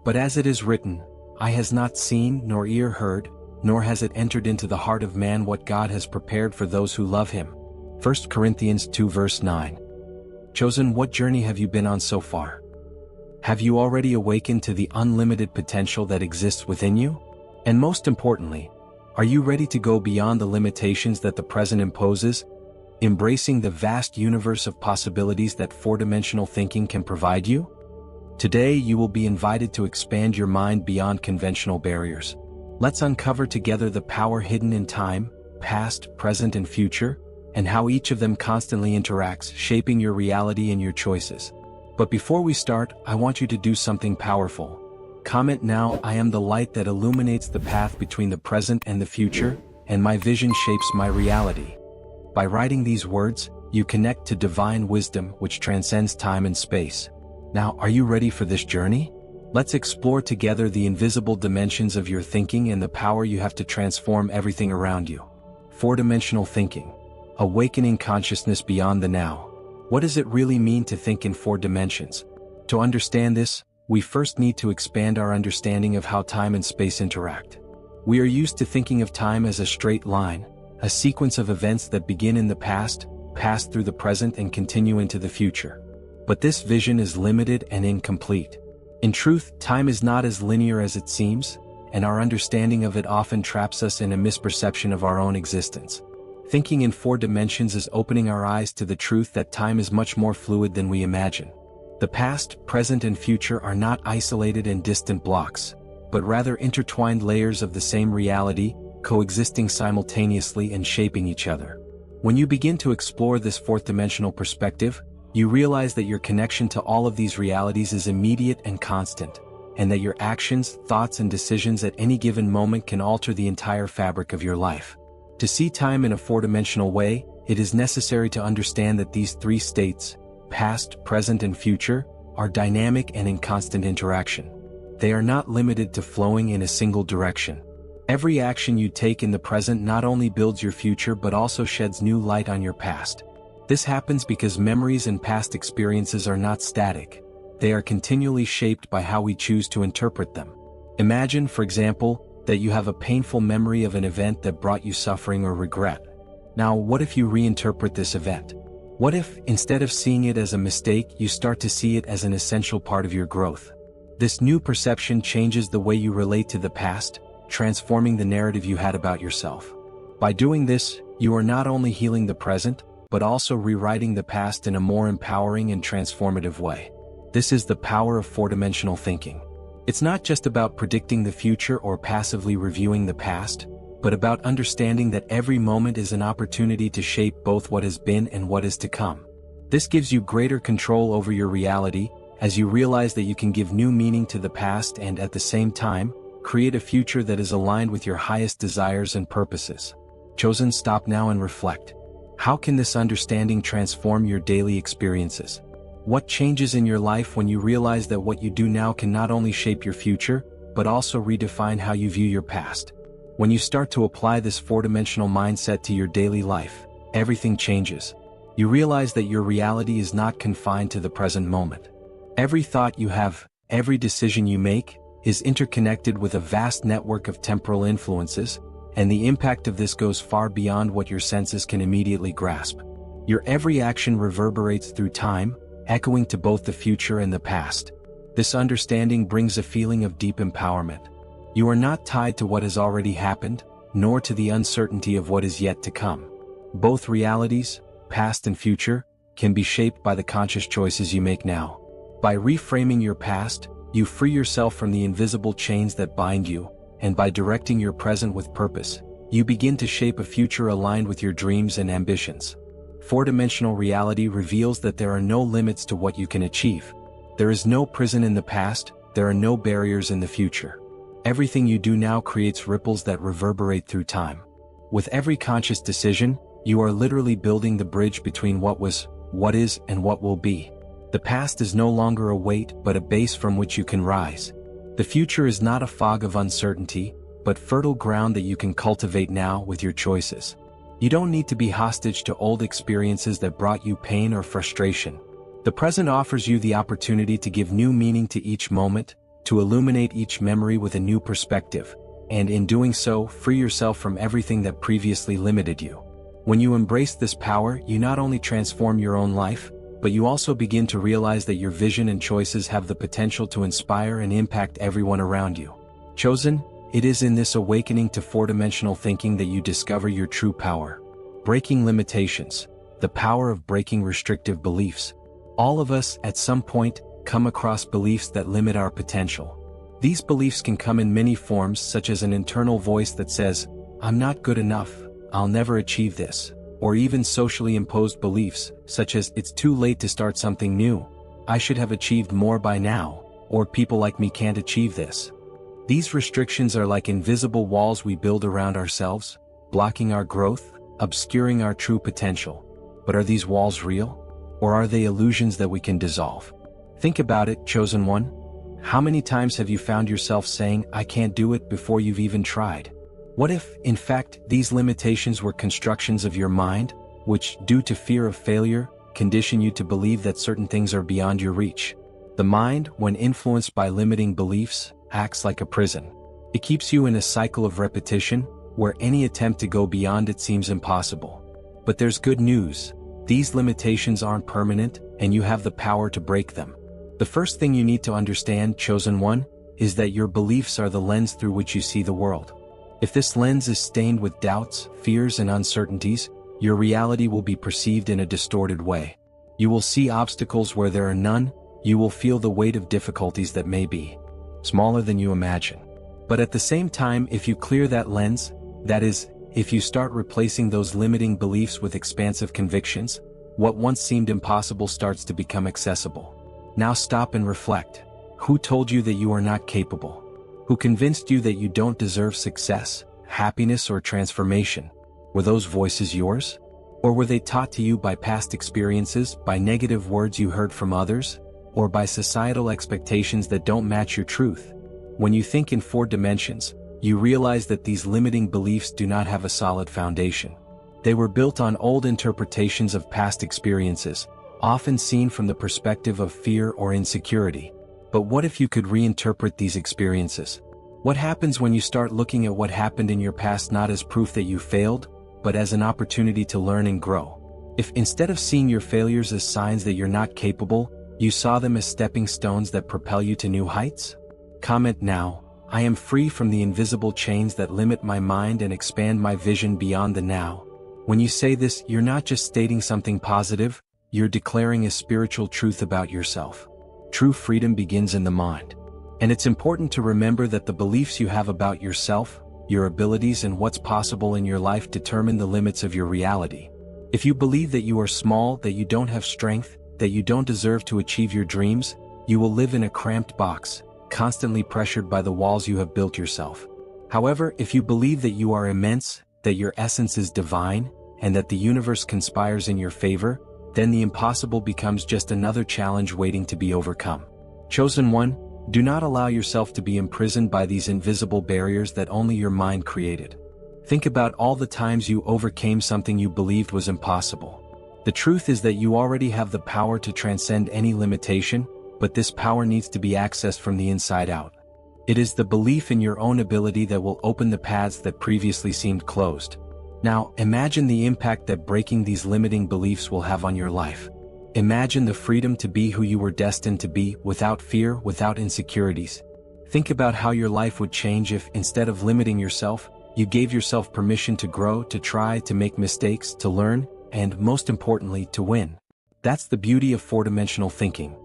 But as it is written, "Eye has not seen, nor ear heard, nor has it entered into the heart of man what God has prepared for those who love him." 1 Corinthians 2 verse 9. Chosen, what journey have you been on so far? Have you already awakened to the unlimited potential that exists within you? And most importantly, are you ready to go beyond the limitations that the present imposes, embracing the vast universe of possibilities that four-dimensional thinking can provide you? Today you will be invited to expand your mind beyond conventional barriers. Let's uncover together the power hidden in time, past, present, and future, and how each of them constantly interacts, shaping your reality and your choices. But before we start, I want you to do something powerful. Comment now, "I am the light that illuminates the path between the present and the future, and my vision shapes my reality." By writing these words, you connect to divine wisdom which transcends time and space. Now, are you ready for this journey? Let's explore together the invisible dimensions of your thinking and the power you have to transform everything around you. Four-dimensional thinking. Awakening consciousness beyond the now. What does it really mean to think in four dimensions? To understand this, we first need to expand our understanding of how time and space interact. We are used to thinking of time as a straight line, a sequence of events that begin in the past, pass through the present, and continue into the future. But this vision is limited and incomplete. In truth, time is not as linear as it seems, and our understanding of it often traps us in a misperception of our own existence. Thinking in four dimensions is opening our eyes to the truth that time is much more fluid than we imagine. The past, present, and future are not isolated and distant blocks, but rather intertwined layers of the same reality, coexisting simultaneously and shaping each other. When you begin to explore this fourth-dimensional perspective, you realize that your connection to all of these realities is immediate and constant, and that your actions, thoughts, and decisions at any given moment can alter the entire fabric of your life. To see time in a four-dimensional way, it is necessary to understand that these three states, past, present, and future, are dynamic and in constant interaction. They are not limited to flowing in a single direction. Every action you take in the present not only builds your future but also sheds new light on your past. This happens because memories and past experiences are not static. They are continually shaped by how we choose to interpret them. Imagine, for example, that you have a painful memory of an event that brought you suffering or regret. Now, what if you reinterpret this event? What if, instead of seeing it as a mistake, you start to see it as an essential part of your growth? This new perception changes the way you relate to the past, transforming the narrative you had about yourself. By doing this, you are not only healing the present, but also rewriting the past in a more empowering and transformative way. This is the power of four-dimensional thinking. It's not just about predicting the future or passively reviewing the past, but about understanding that every moment is an opportunity to shape both what has been and what is to come. This gives you greater control over your reality, as you realize that you can give new meaning to the past and, at the same time, create a future that is aligned with your highest desires and purposes. Chosen, stop now and reflect. How can this understanding transform your daily experiences? What changes in your life when you realize that what you do now can not only shape your future, but also redefine how you view your past? When you start to apply this four-dimensional mindset to your daily life, everything changes. You realize that your reality is not confined to the present moment. Every thought you have, every decision you make, is interconnected with a vast network of temporal influences, and the impact of this goes far beyond what your senses can immediately grasp. Your every action reverberates through time, echoing to both the future and the past. This understanding brings a feeling of deep empowerment. You are not tied to what has already happened, nor to the uncertainty of what is yet to come. Both realities, past and future, can be shaped by the conscious choices you make now. By reframing your past, you free yourself from the invisible chains that bind you, and by directing your present with purpose, you begin to shape a future aligned with your dreams and ambitions. Four-dimensional reality reveals that there are no limits to what you can achieve. There is no prison in the past, there are no barriers in the future. Everything you do now creates ripples that reverberate through time. With every conscious decision, you are literally building the bridge between what was, what is, and what will be. The past is no longer a weight but a base from which you can rise. The future is not a fog of uncertainty, but fertile ground that you can cultivate now with your choices. You don't need to be hostage to old experiences that brought you pain or frustration. The present offers you the opportunity to give new meaning to each moment, to illuminate each memory with a new perspective, and in doing so, free yourself from everything that previously limited you. When you embrace this power, you not only transform your own life, but you also begin to realize that your vision and choices have the potential to inspire and impact everyone around you. Chosen, it is in this awakening to four-dimensional thinking that you discover your true power. Breaking limitations, the power of breaking restrictive beliefs. All of us, at some point, come across beliefs that limit our potential. These beliefs can come in many forms, such as an internal voice that says, "I'm not good enough, I'll never achieve this," or even socially imposed beliefs, such as, "It's too late to start something new, I should have achieved more by now," or "People like me can't achieve this." These restrictions are like invisible walls we build around ourselves, blocking our growth, obscuring our true potential. But are these walls real? Or are they illusions that we can dissolve? Think about it, chosen one. How many times have you found yourself saying, "I can't do it," before you've even tried? What if, in fact, these limitations were constructions of your mind, which, due to fear of failure, condition you to believe that certain things are beyond your reach? The mind, when influenced by limiting beliefs, acts like a prison. It keeps you in a cycle of repetition, where any attempt to go beyond it seems impossible. But there's good news. These limitations aren't permanent, and you have the power to break them. The first thing you need to understand, chosen one, is that your beliefs are the lens through which you see the world. If this lens is stained with doubts, fears, and uncertainties, your reality will be perceived in a distorted way. You will see obstacles where there are none, you will feel the weight of difficulties that may be smaller than you imagine. But at the same time, if you clear that lens, that is, if you start replacing those limiting beliefs with expansive convictions, what once seemed impossible starts to become accessible. Now stop and reflect. Who told you that you are not capable? Who convinced you that you don't deserve success, happiness, or transformation? Were those voices yours? Or were they taught to you by past experiences, by negative words you heard from others, or by societal expectations that don't match your truth? When you think in 4 dimensions, you realize that these limiting beliefs do not have a solid foundation. They were built on old interpretations of past experiences, often seen from the perspective of fear or insecurity. But what if you could reinterpret these experiences? What happens when you start looking at what happened in your past not as proof that you failed, but as an opportunity to learn and grow? If instead of seeing your failures as signs that you're not capable, you saw them as stepping stones that propel you to new heights? Comment now, "I am free from the invisible chains that limit my mind and expand my vision beyond the now." When you say this, you're not just stating something positive, you're declaring a spiritual truth about yourself. True freedom begins in the mind. And it's important to remember that the beliefs you have about yourself, your abilities, and what's possible in your life determine the limits of your reality. If you believe that you are small, that you don't have strength, that you don't deserve to achieve your dreams, you will live in a cramped box, constantly pressured by the walls you have built yourself. However, if you believe that you are immense, that your essence is divine, and that the universe conspires in your favor, then the impossible becomes just another challenge waiting to be overcome. Chosen one, do not allow yourself to be imprisoned by these invisible barriers that only your mind created. Think about all the times you overcame something you believed was impossible. The truth is that you already have the power to transcend any limitation, but this power needs to be accessed from the inside out. It is the belief in your own ability that will open the paths that previously seemed closed. Now, imagine the impact that breaking these limiting beliefs will have on your life. Imagine the freedom to be who you were destined to be, without fear, without insecurities. Think about how your life would change if, instead of limiting yourself, you gave yourself permission to grow, to try, to make mistakes, to learn, and, most importantly, to win. That's the beauty of 4-dimensional thinking.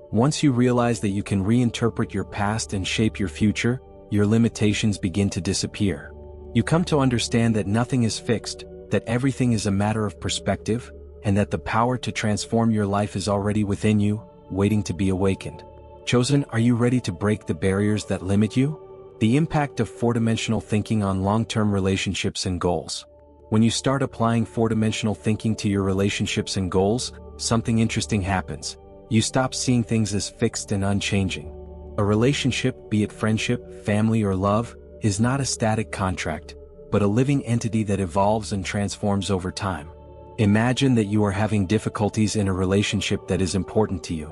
Once you realize that you can reinterpret your past and shape your future, your limitations begin to disappear. You come to understand that nothing is fixed, that everything is a matter of perspective, and that the power to transform your life is already within you, waiting to be awakened. Chosen, are you ready to break the barriers that limit you? The impact of 4-dimensional thinking on long-term relationships and goals. When you start applying 4-dimensional thinking to your relationships and goals, something interesting happens. You stop seeing things as fixed and unchanging. A relationship, be it friendship, family, or love, is not a static contract, but a living entity that evolves and transforms over time. Imagine that you are having difficulties in a relationship that is important to you.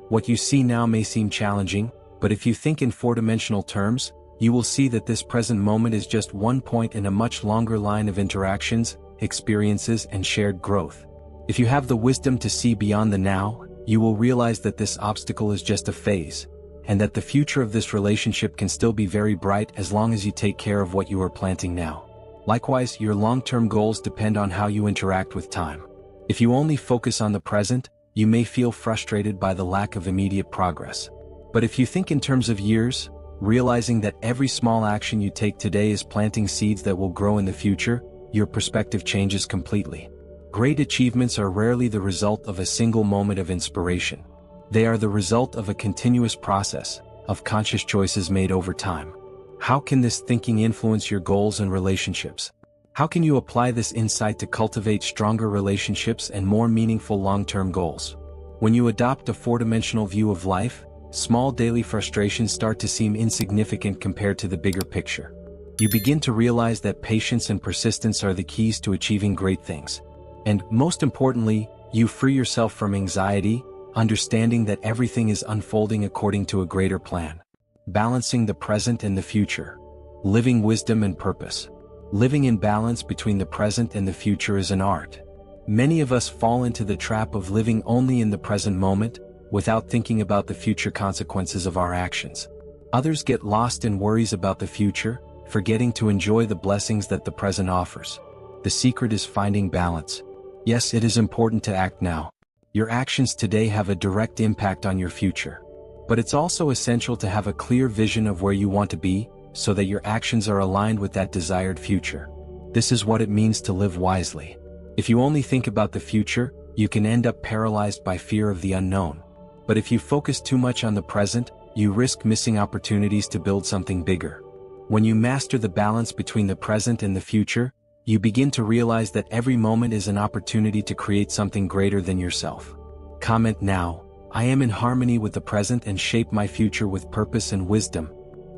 What you see now may seem challenging, But if you think in four-dimensional terms, you will see that this present moment is just one point in a much longer line of interactions, experiences, and shared growth. If you have the wisdom to see beyond the now, you will realize that this obstacle is just a phase, and that the future of this relationship can still be very bright as long as you take care of what you are planting now. Likewise, your long-term goals depend on how you interact with time. If you only focus on the present, you may feel frustrated by the lack of immediate progress. But if you think in terms of years, realizing that every small action you take today is planting seeds that will grow in the future, your perspective changes completely. Great achievements are rarely the result of a single moment of inspiration. They are the result of a continuous process of conscious choices made over time. How can this thinking influence your goals and relationships? How can you apply this insight to cultivate stronger relationships and more meaningful long-term goals? When you adopt a four-dimensional view of life, small daily frustrations start to seem insignificant compared to the bigger picture. You begin to realize that patience and persistence are the keys to achieving great things. And, most importantly, you free yourself from anxiety, understanding that everything is unfolding according to a greater plan. Balancing the present and the future. Living wisdom and purpose. Living in balance between the present and the future is an art. Many of us fall into the trap of living only in the present moment, without thinking about the future consequences of our actions. Others get lost in worries about the future, forgetting to enjoy the blessings that the present offers. The secret is finding balance. Yes, it is important to act now. Your actions today have a direct impact on your future. But it's also essential to have a clear vision of where you want to be, so that your actions are aligned with that desired future. This is what it means to live wisely. If you only think about the future, you can end up paralyzed by fear of the unknown. But if you focus too much on the present, you risk missing opportunities to build something bigger. When you master the balance between the present and the future, you begin to realize that every moment is an opportunity to create something greater than yourself. Comment now, I am in harmony with the present and shape my future with purpose and wisdom.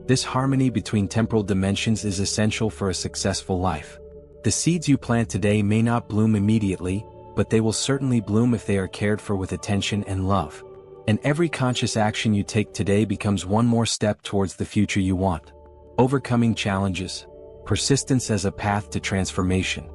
This harmony between temporal dimensions is essential for a successful life. The seeds you plant today may not bloom immediately, but they will certainly bloom if they are cared for with attention and love. And every conscious action you take today becomes one more step towards the future you want. Overcoming challenges. Persistence as a path to transformation.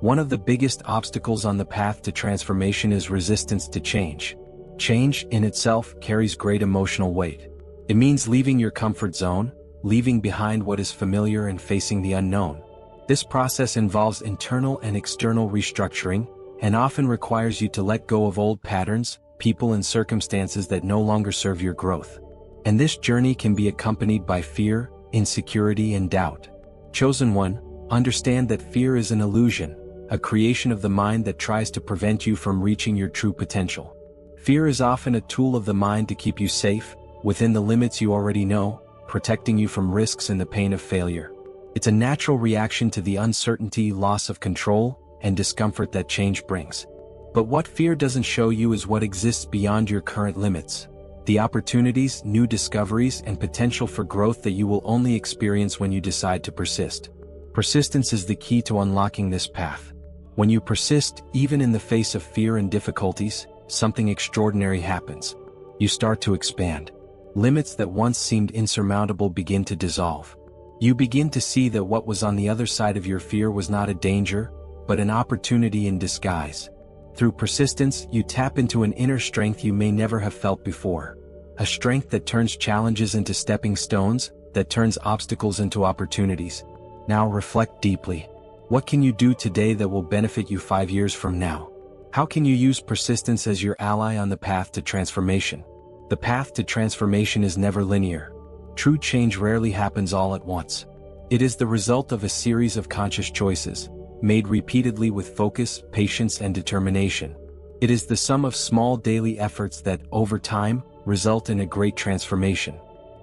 One of the biggest obstacles on the path to transformation is resistance to change. Change, in itself, carries great emotional weight. It means leaving your comfort zone, leaving behind what is familiar and facing the unknown. This process involves internal and external restructuring, and often requires you to let go of old patterns, people and circumstances that no longer serve your growth. And this journey can be accompanied by fear, insecurity, and doubt. Chosen one, understand that fear is an illusion, a creation of the mind that tries to prevent you from reaching your true potential. Fear is often a tool of the mind to keep you safe, within the limits you already know, protecting you from risks and the pain of failure. It's a natural reaction to the uncertainty, loss of control, and discomfort that change brings. But what fear doesn't show you is what exists beyond your current limits. The opportunities, new discoveries, and potential for growth that you will only experience when you decide to persist. Persistence is the key to unlocking this path. When you persist, even in the face of fear and difficulties, something extraordinary happens. You start to expand. Limits that once seemed insurmountable begin to dissolve. You begin to see that what was on the other side of your fear was not a danger, but an opportunity in disguise. Through persistence, you tap into an inner strength you may never have felt before. A strength that turns challenges into stepping stones, that turns obstacles into opportunities. Now reflect deeply. What can you do today that will benefit you 5 years from now? How can you use persistence as your ally on the path to transformation? The path to transformation is never linear. True change rarely happens all at once. It is the result of a series of conscious choices, made repeatedly with focus, patience, and determination. It is the sum of small daily efforts that, over time, result in a great transformation.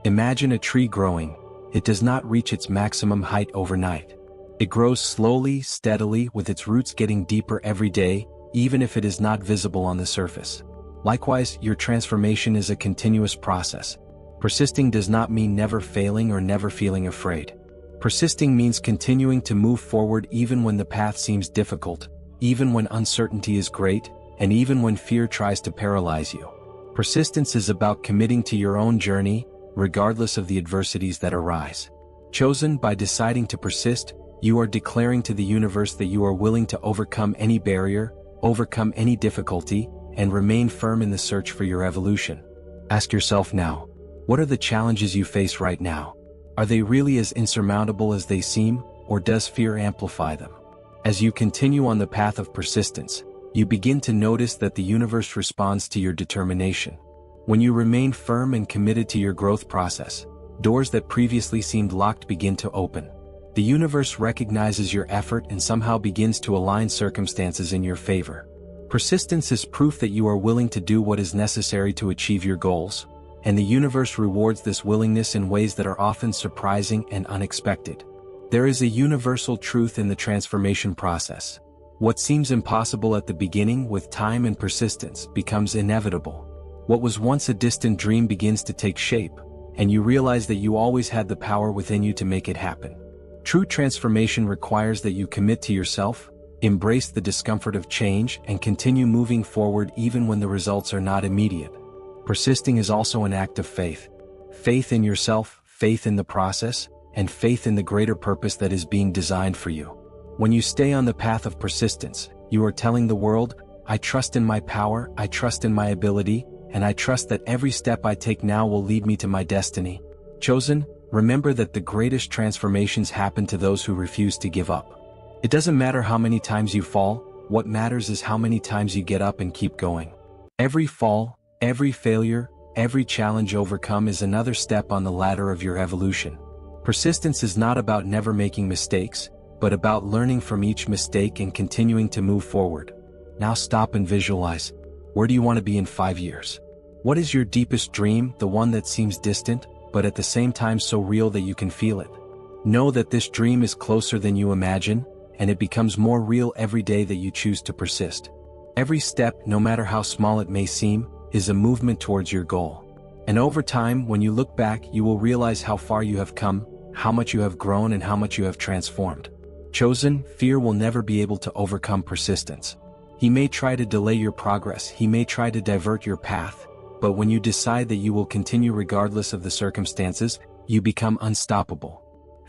Imagine a tree growing. It does not reach its maximum height overnight. It grows slowly, steadily, with its roots getting deeper every day, even if it is not visible on the surface. Likewise, your transformation is a continuous process. Persisting does not mean never failing or never feeling afraid. Persisting means continuing to move forward even when the path seems difficult, even when uncertainty is great, and even when fear tries to paralyze you. Persistence is about committing to your own journey, regardless of the adversities that arise. Chosen, by deciding to persist, you are declaring to the universe that you are willing to overcome any barrier, overcome any difficulty, and remain firm in the search for your evolution. Ask yourself now, what are the challenges you face right now? Are they really as insurmountable as they seem, or does fear amplify them? As you continue on the path of persistence, you begin to notice that the universe responds to your determination. When you remain firm and committed to your growth process, doors that previously seemed locked begin to open. The universe recognizes your effort and somehow begins to align circumstances in your favor. Persistence is proof that you are willing to do what is necessary to achieve your goals, and the universe rewards this willingness in ways that are often surprising and unexpected. There is a universal truth in the transformation process. What seems impossible at the beginning, with time and persistence, becomes inevitable. What was once a distant dream begins to take shape, and you realize that you always had the power within you to make it happen. True transformation requires that you commit to yourself, embrace the discomfort of change, and continue moving forward even when the results are not immediate. Persisting is also an act of faith. Faith in yourself, faith in the process, and faith in the greater purpose that is being designed for you. When you stay on the path of persistence, you are telling the world, I trust in my power, I trust in my ability, and I trust that every step I take now will lead me to my destiny. Chosen, remember that the greatest transformations happen to those who refuse to give up. It doesn't matter how many times you fall, what matters is how many times you get up and keep going. Every fall, every failure, every challenge overcome is another step on the ladder of your evolution. Persistence is not about never making mistakes, but about learning from each mistake and continuing to move forward. Now stop and visualize. Where do you want to be in 5 years? What is your deepest dream, the one that seems distant, but at the same time so real that you can feel it? Know that this dream is closer than you imagine, and it becomes more real every day that you choose to persist. Every step, no matter how small it may seem, is a movement towards your goal. And over time, when you look back, you will realize how far you have come, how much you have grown, and how much you have transformed. Chosen, fear will never be able to overcome persistence. He may try to delay your progress, he may try to divert your path, but when you decide that you will continue regardless of the circumstances, you become unstoppable.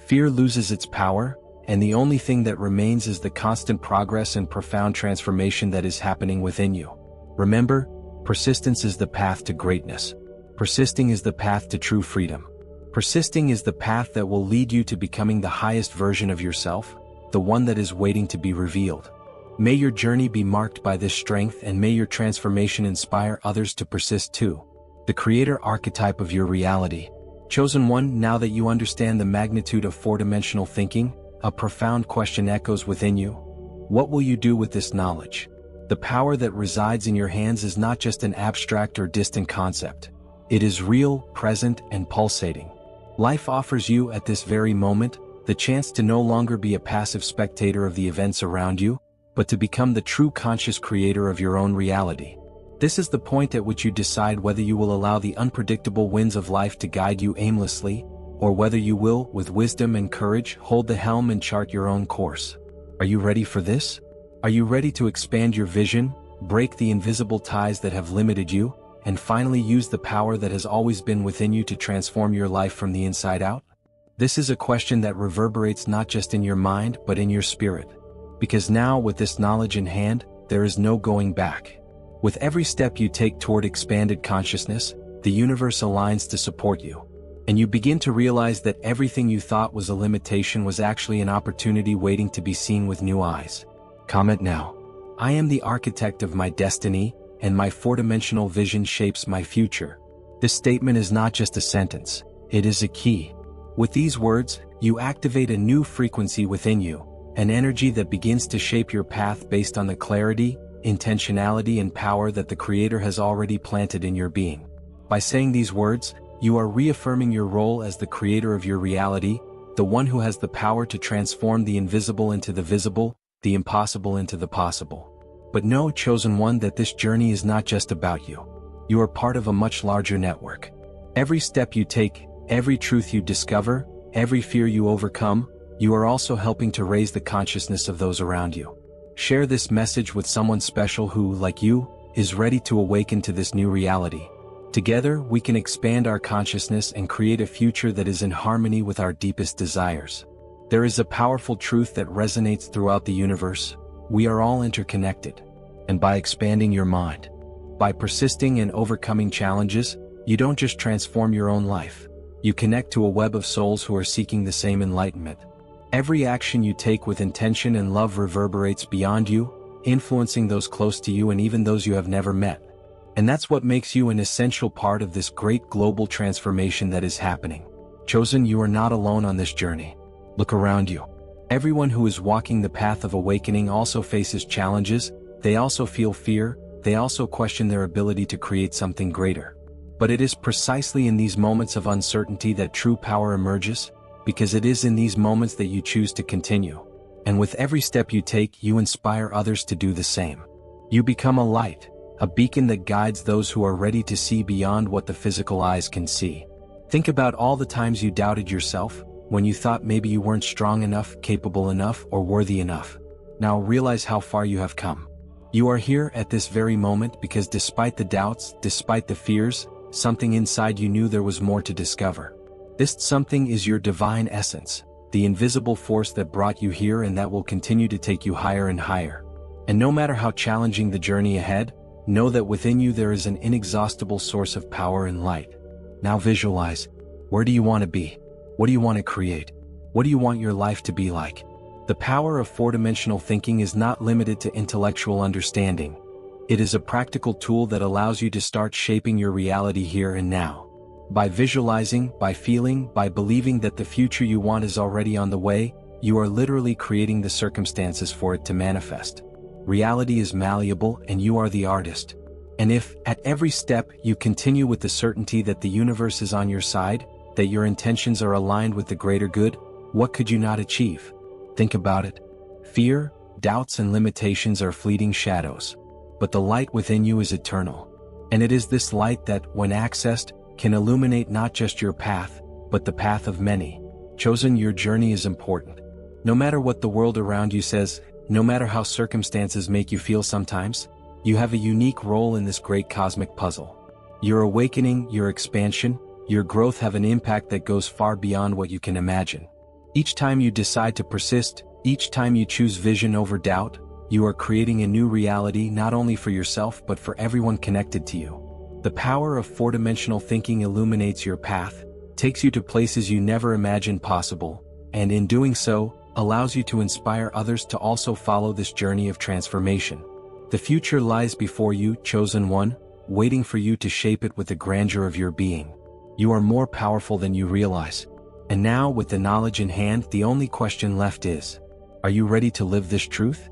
Fear loses its power, and the only thing that remains is the constant progress and profound transformation that is happening within you. Remember, persistence is the path to greatness. Persisting is the path to true freedom. Persisting is the path that will lead you to becoming the highest version of yourself, the one that is waiting to be revealed. May your journey be marked by this strength, and may your transformation inspire others to persist too. The creator archetype of your reality. Chosen one, now that you understand the magnitude of four-dimensional thinking, a profound question echoes within you. What will you do with this knowledge? The power that resides in your hands is not just an abstract or distant concept. It is real, present, and pulsating. Life offers you, at this very moment, the chance to no longer be a passive spectator of the events around you, but to become the true conscious creator of your own reality. This is the point at which you decide whether you will allow the unpredictable winds of life to guide you aimlessly, or whether you will, with wisdom and courage, hold the helm and chart your own course. Are you ready for this? Are you ready to expand your vision, break the invisible ties that have limited you, and finally use the power that has always been within you to transform your life from the inside out? This is a question that reverberates not just in your mind but in your spirit. Because now, with this knowledge in hand, there is no going back. With every step you take toward expanded consciousness, the universe aligns to support you. And you begin to realize that everything you thought was a limitation was actually an opportunity waiting to be seen with new eyes. Comment now. I am the architect of my destiny, and my four-dimensional vision shapes my future. This statement is not just a sentence, it is a key. With these words, you activate a new frequency within you, an energy that begins to shape your path based on the clarity, intentionality, and power that the Creator has already planted in your being. By saying these words, you are reaffirming your role as the creator of your reality, the one who has the power to transform the invisible into the visible, the impossible into the possible. But know, chosen one, that this journey is not just about you. You are part of a much larger network. Every step you take, every truth you discover, every fear you overcome, you are also helping to raise the consciousness of those around you. Share this message with someone special who, like you, is ready to awaken to this new reality. Together, we can expand our consciousness and create a future that is in harmony with our deepest desires. There is a powerful truth that resonates throughout the universe. We are all interconnected. And by expanding your mind, by persisting and overcoming challenges, you don't just transform your own life. You connect to a web of souls who are seeking the same enlightenment. Every action you take with intention and love reverberates beyond you, influencing those close to you and even those you have never met. And that's what makes you an essential part of this great global transformation that is happening. Chosen, you are not alone on this journey. Look around you. Everyone who is walking the path of awakening also faces challenges, they also feel fear, they also question their ability to create something greater. But it is precisely in these moments of uncertainty that true power emerges, because it is in these moments that you choose to continue. And with every step you take, you inspire others to do the same. You become a light, a beacon that guides those who are ready to see beyond what the physical eyes can see. Think about all the times you doubted yourself, when you thought maybe you weren't strong enough, capable enough, or worthy enough. Now realize how far you have come. You are here at this very moment because despite the doubts, despite the fears, something inside you knew there was more to discover. This something is your divine essence, the invisible force that brought you here and that will continue to take you higher and higher. And no matter how challenging the journey ahead, know that within you there is an inexhaustible source of power and light. Now visualize, where do you want to be? What do you want to create? What do you want your life to be like? The power of four-dimensional thinking is not limited to intellectual understanding. It is a practical tool that allows you to start shaping your reality here and now. By visualizing, by feeling, by believing that the future you want is already on the way, you are literally creating the circumstances for it to manifest. Reality is malleable and you are the artist. And if, at every step, you continue with the certainty that the universe is on your side, that your intentions are aligned with the greater good, what could you not achieve? Think about it. Fear, doubts, and limitations are fleeting shadows. But the light within you is eternal. And it is this light that, when accessed, can illuminate not just your path, but the path of many. Chosen, your journey is important. No matter what the world around you says, no matter how circumstances make you feel sometimes, you have a unique role in this great cosmic puzzle. Your awakening, your expansion, your growth have an impact that goes far beyond what you can imagine. Each time you decide to persist, each time you choose vision over doubt, you are creating a new reality not only for yourself but for everyone connected to you. The power of four-dimensional thinking illuminates your path, takes you to places you never imagined possible, and in doing so, allows you to inspire others to also follow this journey of transformation. The future lies before you, chosen one, waiting for you to shape it with the grandeur of your being. You are more powerful than you realize. And now, with the knowledge in hand, the only question left is, are you ready to live this truth?